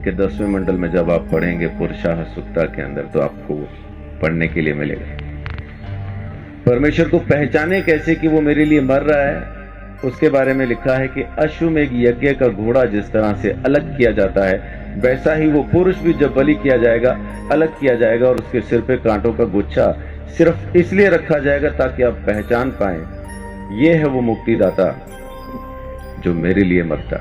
कि 10वें मंडल में जब आप पढ़ेंगे पुरुषाः सुक्ता के अंदर, तो आपको पढ़ने के लिए मिलेगा। परमेश्वर को पहचाने कैसे कि वो मेरे लिए मर रहा है, उसके बारे में लिखा है कि अश्वमेध यज्ञ का घोड़ा जिस तरह से अलग किया जाता है, वैसा ही वो पुरुष भी जब बलि किया जाएगा, अलग किया जाएगा, और उसके सिर पे कांटों का गुच्छा सिर्फ इसलिए रखा जाएगा ताकि आप पहचान पाएं, ये है वो मुक्तिदाता जो मेरे लिए मरता।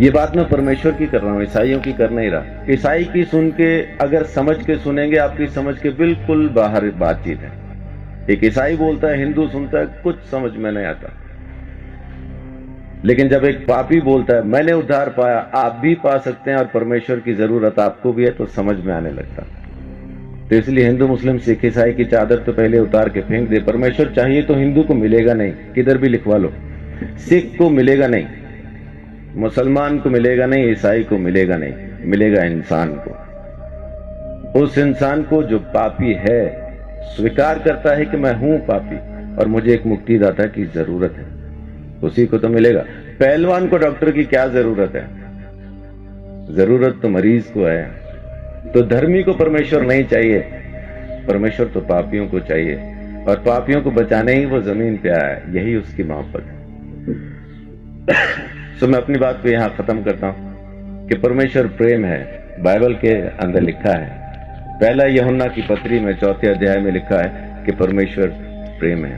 ये बात मैं परमेश्वर की कर रहा हूं, ईसाइयों की कर नहीं रहा। ईसाई की सुन के अगर समझ के सुनेंगे, आपकी समझ के बिल्कुल बाहर बातचीत है। एक ईसाई बोलता है, हिंदू सुनता है, कुछ समझ में नहीं आता। लेकिन जब एक पापी बोलता है मैंने उद्धार पाया, आप भी पा सकते हैं और परमेश्वर की जरूरत आपको भी है, तो समझ में आने लगता। तो इसलिए हिंदू मुस्लिम सिख ईसाई की चादर तो पहले उतार के फेंक दे। परमेश्वर चाहिए तो हिंदू को मिलेगा नहीं, किधर भी लिखवा लो। सिख को मिलेगा नहीं, मुसलमान को मिलेगा नहीं, ईसाई को मिलेगा नहीं, मिलेगा इंसान को। उस इंसान को जो पापी है, स्वीकार करता है कि मैं हूं पापी और मुझे एक मुक्तिदाता की जरूरत है, उसी को तो मिलेगा। पहलवान को डॉक्टर की क्या जरूरत है? जरूरत तो मरीज को है। तो धर्मी को परमेश्वर नहीं चाहिए, परमेश्वर तो पापियों को चाहिए, और पापियों को बचाने ही वो जमीन पे आया है, यही उसकी मोहब्बत है। तो मैं अपनी बात को यहां खत्म करता हूं कि परमेश्वर प्रेम है। बाइबल के अंदर लिखा है, पहला यूहन्ना की पत्री में 4 अध्याय में लिखा है कि परमेश्वर प्रेम है।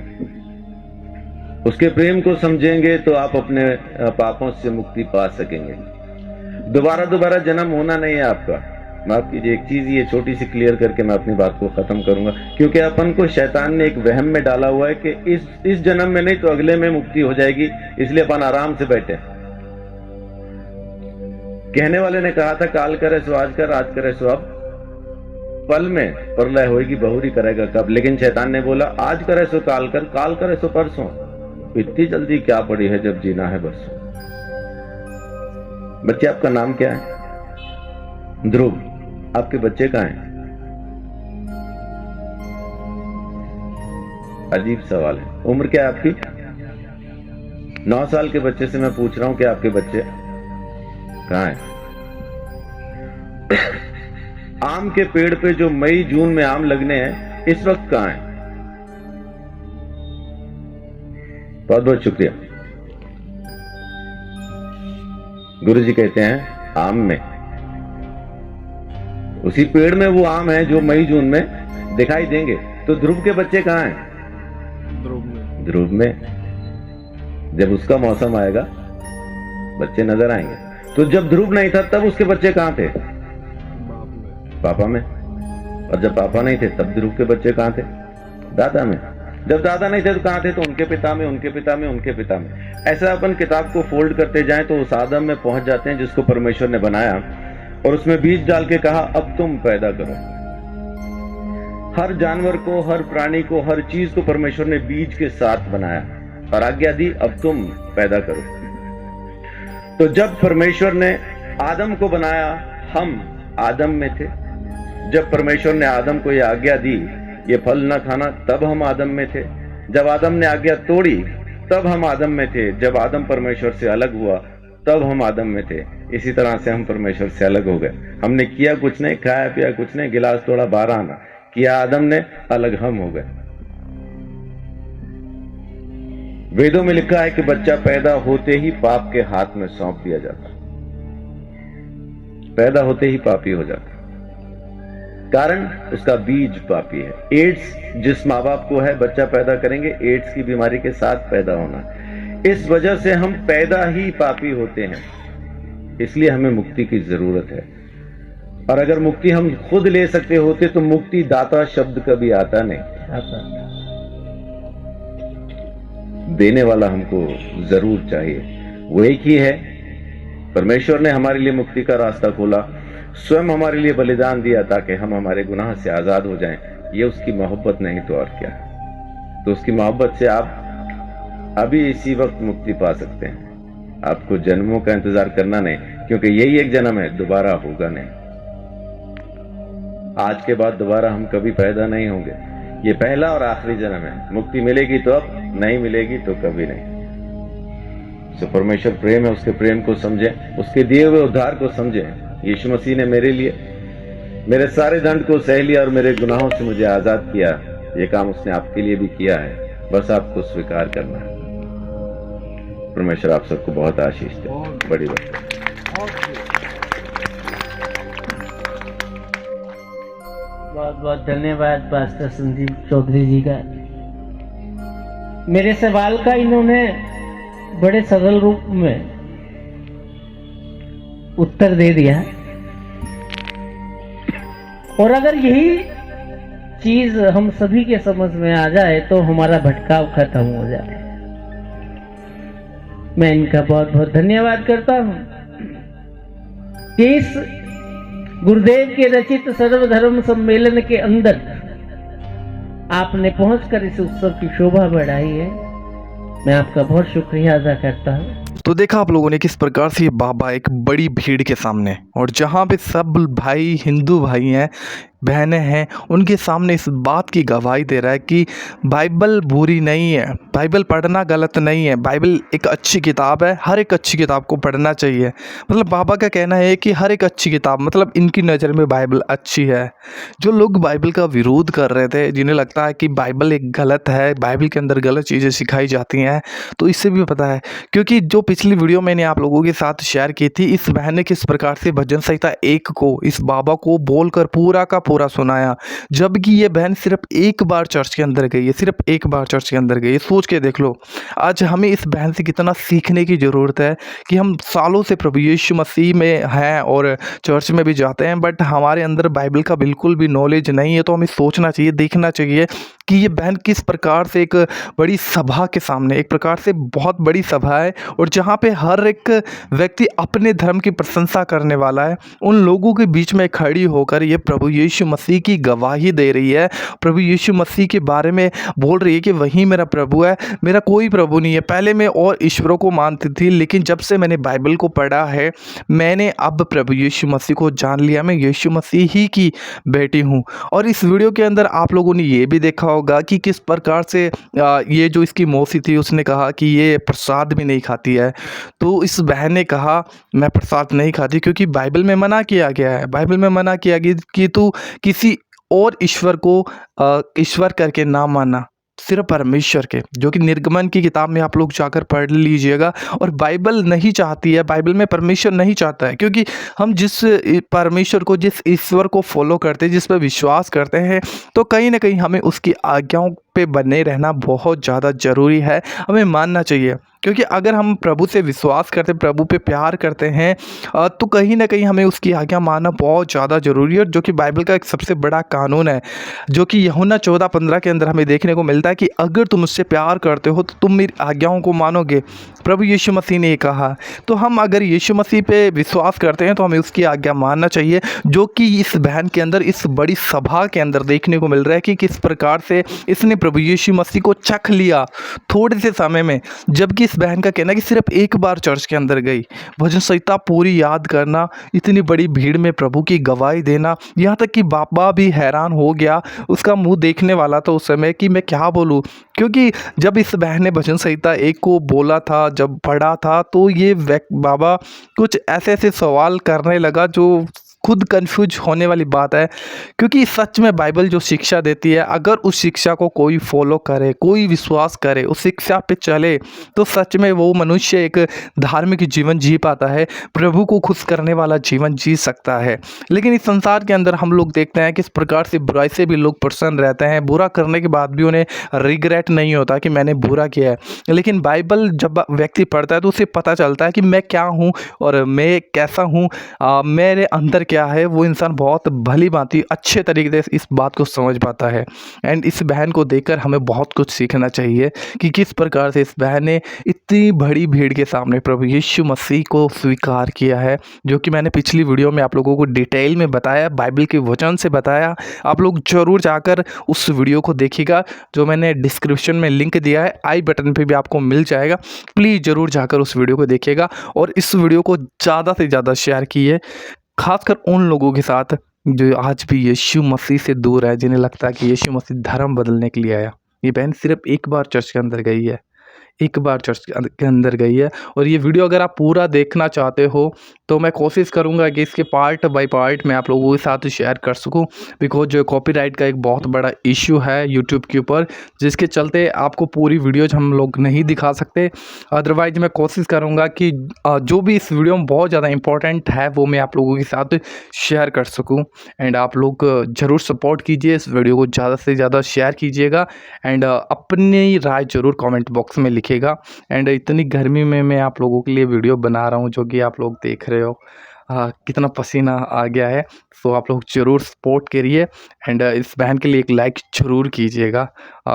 उसके प्रेम को समझेंगे तो आप अपने पापों से मुक्ति पा सकेंगे। दोबारा जन्म होना नहीं है आपका। माफ कीजिए, एक चीज ये छोटी सी क्लियर करके मैं अपनी बात को खत्म करूंगा, क्योंकि अपन को शैतान ने एक वहम में डाला हुआ है कि इस जन्म में नहीं तो अगले में मुक्ति हो जाएगी, इसलिए अपन आराम से बैठे। कहने वाले ने कहा था काल करे सो आज कर, आज करे सो अब, पल में प्रलय होगी, बहुरी करेगा कब। लेकिन शैतान ने बोला आज करे सो काल कर, काल करे सो परसों। इतनी जल्दी क्या पड़ी है जब जीना है बस। बच्चे, आपका नाम क्या है? ध्रुव। आपके बच्चे कहां हैं? अजीब सवाल है। उम्र क्या है आपकी? 9 साल के बच्चे से मैं पूछ रहा हूं कि आपके बच्चे कहां हैं? आम के पेड़ पे जो मई जून में आम लगने हैं, इस वक्त कहां हैं? बहुत बहुत शुक्रिया। गुरुजी कहते हैं आम में, उसी पेड़ में वो आम है जो मई जून में दिखाई देंगे। तो ध्रुव के बच्चे कहां हैं? ध्रुव में। जब उसका मौसम आएगा बच्चे नजर आएंगे। तो जब ध्रुव नहीं था तब उसके बच्चे कहां थे? पापा में। और जब पापा नहीं थे तब ध्रुव के बच्चे कहां थे? दादा में। जब दादा नहीं थे तो कहां थे? तो उनके पिता में, उनके पिता में, उनके पिता में। ऐसा अपन किताब को फोल्ड करते जाएं तो उस आदम में पहुंच जाते हैं जिसको परमेश्वर ने बनाया, और उसमें बीज डाल के कहा अब तुम पैदा करो। हर जानवर को, हर प्राणी को, हर चीज को परमेश्वर ने बीज के साथ बनाया और आज्ञा दी अब तुम पैदा करो। तो जब परमेश्वर ने आदम को बनाया, हम आदम में थे। जब परमेश्वर ने आदम को यह आज्ञा दी ये फल न खाना, तब हम आदम में थे। जब आदम ने आज्ञा तोड़ी तब हम आदम में थे। जब आदम परमेश्वर से अलग हुआ तब हम आदम में थे। इसी तरह से हम परमेश्वर से अलग हो गए। हमने किया कुछ नहीं, खाया पिया कुछ नहीं, गिलास तोड़ा 12 आना किया आदम ने, अलग हम हो गए। वेदों में लिखा है कि बच्चा पैदा होते ही पाप के हाथ में सौंप दिया जाता, पैदा होते ही पापी हो जाता। कारण उसका बीज पापी है। एड्स जिस माँ बाप को है, बच्चा पैदा करेंगे एड्स की बीमारी के साथ पैदा होना। इस वजह से हम पैदा ही पापी होते हैं। इसलिए हमें मुक्ति की जरूरत है। और अगर मुक्ति हम खुद ले सकते होते तो मुक्ति दाता शब्द कभी आता नहीं। देने वाला हमको जरूर चाहिए, वो एक ही है। परमेश्वर ने हमारे लिए मुक्ति का रास्ता खोला, स्वयं हमारे लिए बलिदान दिया ताकि हम हमारे गुनाह से आजाद हो जाएं। ये उसकी मोहब्बत नहीं तो और क्या। तो उसकी मोहब्बत से आप अभी इसी वक्त मुक्ति पा सकते हैं। आपको जन्मों का इंतजार करना नहीं, क्योंकि यही एक जन्म है, दोबारा होगा नहीं। आज के बाद दोबारा हम कभी पैदा नहीं होंगे। ये पहला और आखिरी जन्म है। मुक्ति मिलेगी तो अब, नहीं मिलेगी तो कभी नहीं। तो परमेश्वर प्रेम है, उसके प्रेम को समझें, उसके दिए हुए उद्धार को समझें। यीशु मसीह ने मेरे लिए मेरे सारे दंड को सह लिया और मेरे गुनाहों से मुझे आजाद किया। ये काम उसने आपके लिए भी किया है, बस आपको स्वीकार करना है। परमेश्वर आप सबको बहुत आशीष दे। बड़ी बात। बहुत बहुत धन्यवाद पास्टर संदीप चौधरी जी का। मेरे सवाल का इन्होंने बड़े सरल रूप में उत्तर दे दिया, और अगर यही चीज हम सभी के समझ में आ जाए तो हमारा भटकाव खत्म हो जाए। मैं इनका बहुत बहुत धन्यवाद करता हूं कि इस गुरुदेव के रचित सर्वधर्म सम्मेलन के अंदर आपने पहुंचकर इस उत्सव की शोभा बढ़ाई है। मैं आपका बहुत शुक्रिया अदा करता हूं। तो देखा आप लोगों ने किस प्रकार से ये बाबा एक बड़ी भीड़ के सामने, और जहाँ पे सब भाई हिंदू भाई हैं, बहनें हैं, उनके सामने इस बात की गवाही दे रहा है कि बाइबल बुरी नहीं है, बाइबल पढ़ना गलत नहीं है, बाइबल एक अच्छी किताब है, हर एक अच्छी किताब को पढ़ना चाहिए। मतलब बाबा का कहना है कि हर एक अच्छी किताब, मतलब इनकी नज़र में बाइबल अच्छी है। जो लोग बाइबल का विरोध कर रहे थे, जिन्हें लगता है कि बाइबल एक गलत है, बाइबल के अंदर गलत चीज़ें सिखाई जाती हैं, तो इससे भी पता है, क्योंकि जो पिछली वीडियो मैंने आप लोगों के साथ शेयर की थी, इस बहन ने किस प्रकार से भजन संहिता 1 को इस बाबा को बोलकर पूरा का पूरा सुनाया, जबकि ये बहन सिर्फ एक बार चर्च के अंदर गई है, सिर्फ एक बार चर्च के अंदर गई है। सोच के देख लो, आज हमें इस बहन से कितना सीखने की ज़रूरत है कि हम सालों से प्रभु यीशु मसीह में हैं और चर्च में भी जाते हैं, बट हमारे अंदर बाइबल का बिल्कुल भी नॉलेज नहीं है। तो हमें सोचना चाहिए, देखना चाहिए कि ये बहन किस प्रकार से एक बड़ी सभा के सामने, एक प्रकार से बहुत बड़ी सभा है, और जहाँ पे हर एक व्यक्ति अपने धर्म की प्रशंसा करने वाला है, उन लोगों के बीच में खड़ी होकर ये प्रभु यीशु मसीह की गवाही दे रही है, प्रभु यीशु मसीह के बारे में बोल रही है कि वही मेरा प्रभु है, मेरा कोई प्रभु नहीं है। पहले मैं और ईश्वरों को मानती थी, लेकिन जब से मैंने बाइबल को पढ़ा है, मैंने अब प्रभु यीशु मसीह को जान लिया, मैं यीशु मसीह ही की बेटी हूँ। और इस वीडियो के अंदर आप लोगों ने ये भी देखा होगा कि किस प्रकार से ये जो इसकी मौसी थी, उसने कहा कि ये प्रसाद भी नहीं खाती है। तो इस बहन ने कहा मैं प्रसाद नहीं खाती, क्योंकि बाइबल में मना किया गया है, बाइबल में मना किया गया कि तू किसी और ईश्वर को ईश्वर करके ना मानना, सिर्फ परमेश्वर के, जो कि निर्गमन की किताब में आप लोग जाकर पढ़ लीजिएगा। और बाइबल नहीं चाहती है, बाइबल में परमेश्वर नहीं चाहता है, क्योंकि हम जिस परमेश्वर को, जिस ईश्वर को फॉलो करते हैं, जिस पर विश्वास करते हैं, तो कहीं ना कहीं हमें उसकी आज्ञाओं पे बने रहना बहुत ज़्यादा ज़रूरी है, हमें मानना चाहिए। क्योंकि अगर हम प्रभु से विश्वास करते, प्रभु पे प्यार करते हैं, तो कहीं ना कहीं हमें उसकी आज्ञा मानना बहुत ज़्यादा ज़रूरी है, जो कि बाइबल का एक सबसे बड़ा कानून है, जो कि यूहन्ना 14:15 के अंदर हमें देखने को मिलता है कि अगर तुम मुझसे प्यार करते हो तो तुम मेरी आज्ञाओं को मानोगे। प्रभु यीशु मसीह ने ये कहा। तो हम अगर यीशु मसीह पे विश्वास करते हैं तो हमें उसकी आज्ञा मानना चाहिए, जो कि इस बहन के अंदर, इस बड़ी सभा के अंदर देखने को मिल रहा है कि किस प्रकार से इसने प्रभु यीशु मसीह को चख लिया थोड़े से समय में। जबकि इस बहन का कहना है कि सिर्फ एक बार चर्च के अंदर गई, भजन संहिता पूरी याद करना, इतनी बड़ी भीड़ में प्रभु की गवाही देना, यहाँ तक कि बाबा भी हैरान हो गया, उसका मुंह देखने वाला था उस समय कि मैं क्या बोलूँ। क्योंकि जब इस बहन ने भजन संहिता 1 को बोला था, जब पढ़ा था, तो ये बाबा कुछ ऐसे ऐसे सवाल करने लगा जो खुद कंफ्यूज होने वाली बात है। क्योंकि सच में बाइबल जो शिक्षा देती है, अगर उस शिक्षा को कोई फॉलो करे, कोई विश्वास करे, उस शिक्षा पे चले, तो सच में वो मनुष्य एक धार्मिक जीवन जी पाता है, प्रभु को खुश करने वाला जीवन जी सकता है। लेकिन इस संसार के अंदर हम लोग देखते हैं कि इस प्रकार से बुराई से भी लोग प्रसन्न रहते हैं, बुरा करने के बाद भी उन्हें रिग्रेट नहीं होता कि मैंने बुरा किया है। लेकिन बाइबल जब व्यक्ति पढ़ता है तो उसे पता चलता है कि मैं क्या हूँ और मैं कैसा हूँ, मेरे अंदर क्या है। वो इंसान बहुत भली भांति अच्छे तरीके से इस बात को समझ पाता है। एंड इस बहन को देखकर हमें बहुत कुछ सीखना चाहिए कि किस प्रकार से इस बहन ने इतनी बड़ी भीड़ के सामने प्रभु यीशु मसीह को स्वीकार किया है, जो कि मैंने पिछली वीडियो में आप लोगों को डिटेल में बताया, बाइबल के वचन से बताया। आप लोग जरूर जाकर उस वीडियो को देखिएगा, जो मैंने डिस्क्रिप्शन में लिंक दिया है, आई बटन पे भी आपको मिल जाएगा। प्लीज़ ज़रूर जाकर उस वीडियो को देखिएगा और इस वीडियो को ज़्यादा से ज़्यादा शेयर कीजिए, खासकर उन लोगों के साथ जो आज भी यीशु मसीह से दूर है, जिन्हें लगता है कि यीशु मसीह धर्म बदलने के लिए आया। ये बहन सिर्फ एक बार चर्च के अंदर गई है, एक बार चर्च के अंदर गई है। और ये वीडियो अगर आप पूरा देखना चाहते हो तो मैं कोशिश करूँगा कि इसके पार्ट बाय पार्ट मैं आप लोगों के साथ शेयर कर सकूँ, बिकॉज जो कॉपीराइट का एक बहुत बड़ा इशू है यूट्यूब के ऊपर, जिसके चलते आपको पूरी वीडियोज हम लोग नहीं दिखा सकते। अदरवाइज मैं कोशिश करूँगा कि जो भी इस वीडियो में बहुत ज़्यादा इंपॉर्टेंट है वो मैं आप लोगों के साथ शेयर कर सकूँ। एंड आप लोग ज़रूर सपोर्ट कीजिए, इस वीडियो को ज़्यादा से ज़्यादा शेयर कीजिएगा एंड अपनी राय ज़रूर कमेंट बॉक्स में लिखिएगा। एंड इतनी गर्मी में मैं आप लोगों के लिए वीडियो बना रहा हूँ, जो कि आप लोग देख रहे हो कितना पसीना आ गया है। सो आप लोग ज़रूर सपोर्ट करिए एंड इस बहन के लिए एक लाइक ज़रूर कीजिएगा,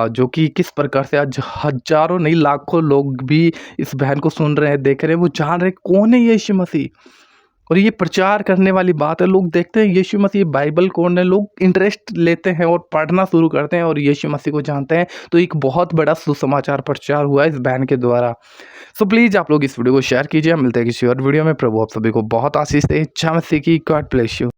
जो कि किस प्रकार से आज हज़ारों नहीं लाखों लोग भी इस बहन को सुन रहे हैं, देख रहे हैं, वो जान रहे हैं कौन है यीशु मसीह। और ये प्रचार करने वाली बात है, लोग देखते हैं यीशु मसीह बाइबल कौन है, लोग इंटरेस्ट लेते हैं और पढ़ना शुरू करते हैं और यीशु मसीह को जानते हैं। तो एक बहुत बड़ा सुसमाचार प्रचार हुआ है इस बैन के द्वारा। सो प्लीज़ आप लोग इस वीडियो को शेयर कीजिए। मिलते हैं किसी और वीडियो में। प्रभु आप सभी को बहुत आशीष दे। जय मसीह की। God bless you.